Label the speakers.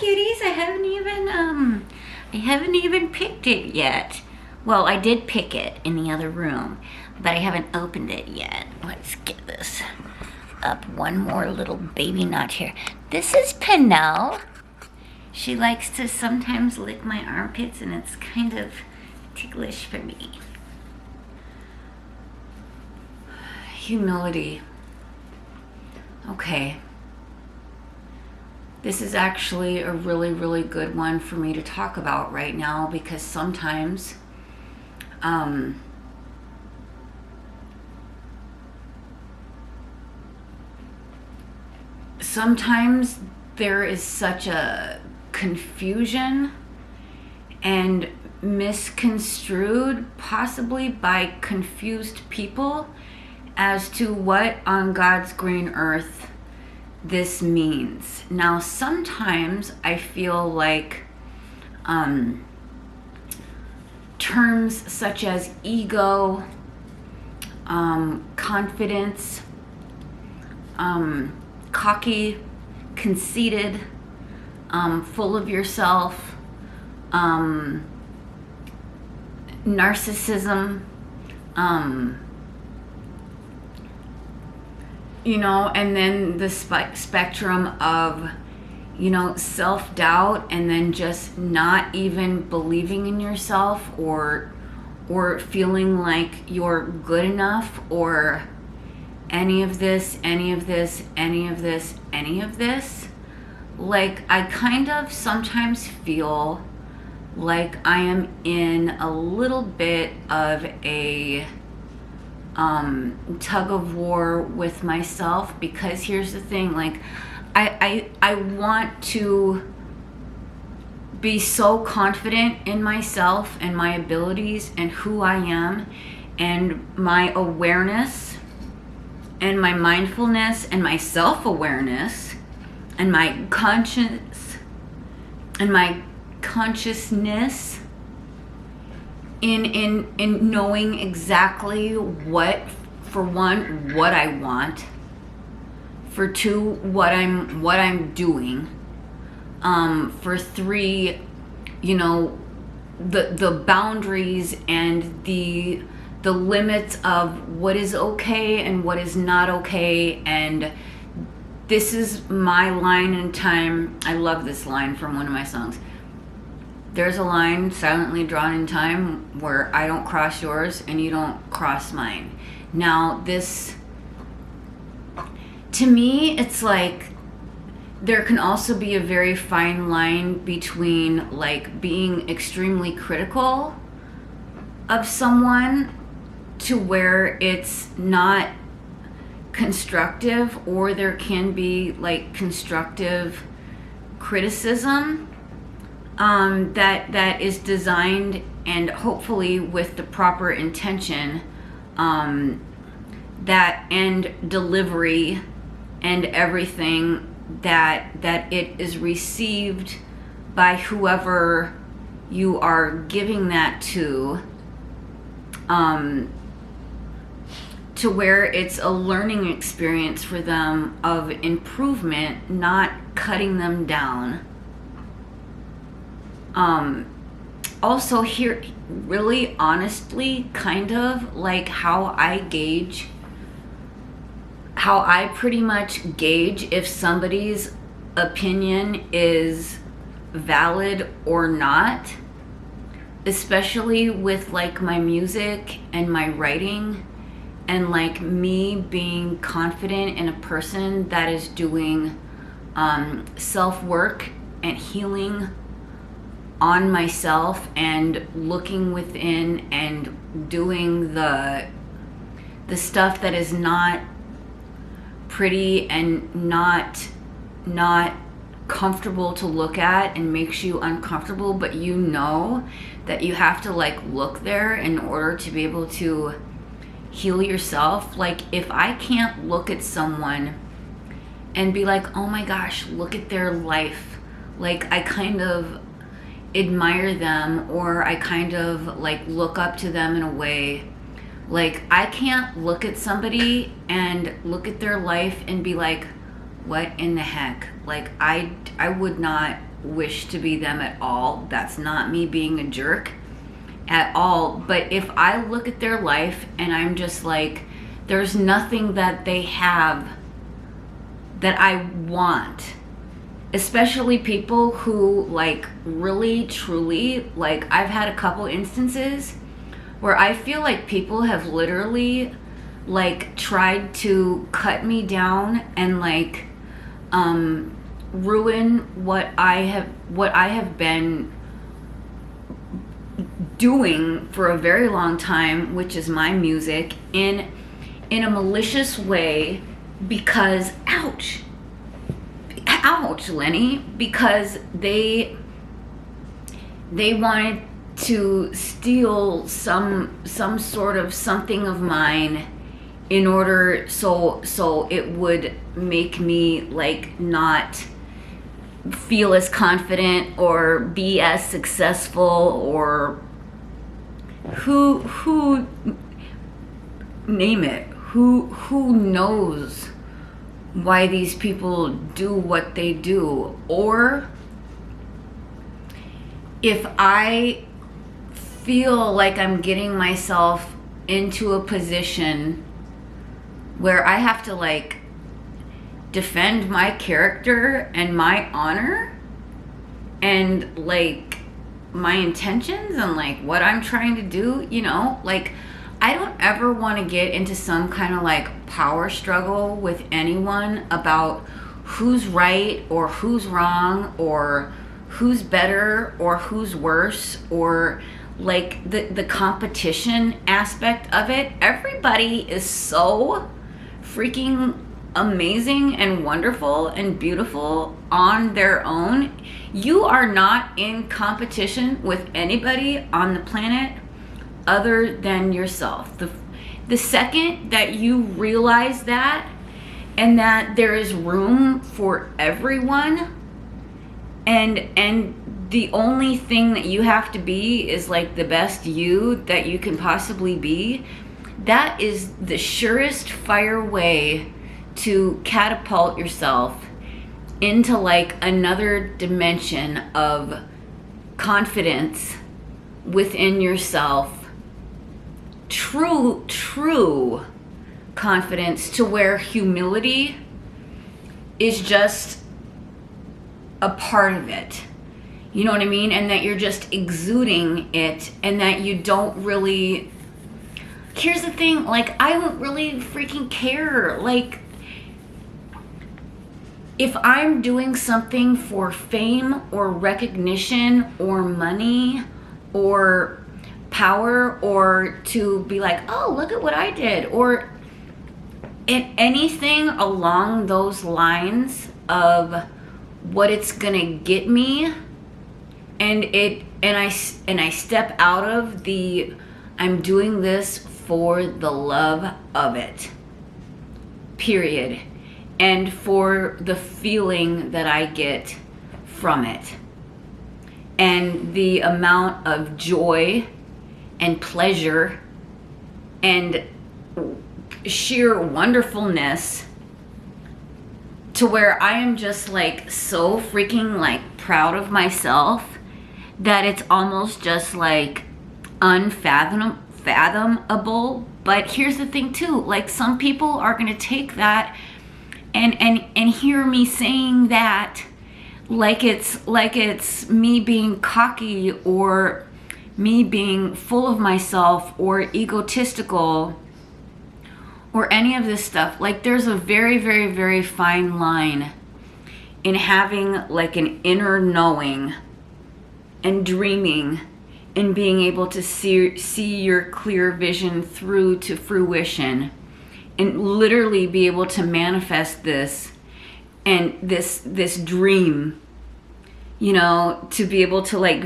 Speaker 1: cuties. I haven't even picked it yet. Well, I did pick it in the other room, but I haven't opened it yet. Let's get this up. One more little baby notch here. This is Penel. She likes to sometimes lick my armpits, and it's kind of ticklish for me. Humility. Okay. This is actually a really, really good one for me to talk about right now, because sometimes sometimes there is such a confusion and misconstrued, possibly by confused people, as to what on God's green earth this means. Now, sometimes I feel like terms such as ego, confidence, cocky, conceited, full of yourself, narcissism, and then the spectrum of, self-doubt, and then just not even believing in yourself, or feeling like you're good enough, or any of this. Like, I kind of sometimes feel like I am in a little bit of a tug of war with myself, because here's the thing, like, I want to be so confident in myself and my abilities and who I am and my awareness and my mindfulness and my self-awareness and my conscience and my consciousness in knowing exactly what, for one, what I want, for two, what I'm doing, for three, the boundaries and the limits of what is okay and what is not okay. And this is my line in time. I love this line from one of my songs. There's a line silently drawn in time where I don't cross yours and you don't cross mine. Now, this, to me, it's like there can also be a very fine line between, like, being extremely critical of someone to where it's not constructive, or there can be, like, constructive criticism that is designed, and hopefully with the proper intention, that and delivery and everything, that it is received by whoever you are giving that to where it's a learning experience for them of improvement, not cutting them down. Also, here, really honestly, kind of like how I pretty much gauge if somebody's opinion is valid or not, especially with, like, my music and my writing, and, like, me being confident in a person that is doing self-work and healing on myself and looking within and doing the stuff that is not pretty and not comfortable to look at and makes you uncomfortable, but that you have to, like, look there in order to be able to heal yourself. Like, if I can't look at someone and be like, oh my gosh, look at their life, like, I kind of admire them, or I kind of, like, look up to them in a way, like, I can't look at somebody and look at their life and be like, what in the heck? Like, I would not wish to be them at all. That's not me being a jerk at all. But if I look at their life and I'm just like, there's nothing that they have that I want, especially people who like really truly, like I've had a couple instances where I feel like people have literally like tried to cut me down and like ruin what I have been doing for a very long time, which is my music, in a malicious way, because ouch Lenny, because they wanted to steal some sort of something of mine in order so it would make me like not feel as confident or be as successful, or who name it, who knows why these people do what they do. Or if I feel like I'm getting myself into a position where I have to like defend my character and my honor and like my intentions and like what I'm trying to do, you know, like I don't ever want to get into some kind of like power struggle with anyone about who's right or who's wrong or who's better or who's worse, or like the competition aspect of it. Everybody is so freaking amazing and wonderful and beautiful on their own. You are not in competition with anybody on the planet other than yourself. The second that you realize that, and that there is room for everyone, and the only thing that you have to be is like the best you that you can possibly be, that is the surest fire way to catapult yourself into like another dimension of confidence within yourself. True confidence, to where humility is just a part of it. You know what I mean? And that you're just exuding it, and that you don't really... Here's the thing, like, I don't really freaking care. Like, if I'm doing something for fame or recognition or money or power, or to be like, oh, look at what I did, or anything along those lines of what it's gonna get me, and I step out of the I'm doing this for the love of it, period, and for the feeling that I get from it, and the amount of joy and pleasure and sheer wonderfulness, to where I am just like so freaking like proud of myself that it's almost just like unfathomable. But here's the thing too, like some people are gonna take that and hear me saying that like it's me being cocky or me being full of myself or egotistical or any of this stuff. Like there's a very, very, very fine line in having like an inner knowing and dreaming and being able to see your clear vision through to fruition, and literally be able to manifest this and this dream, you know, to be able to like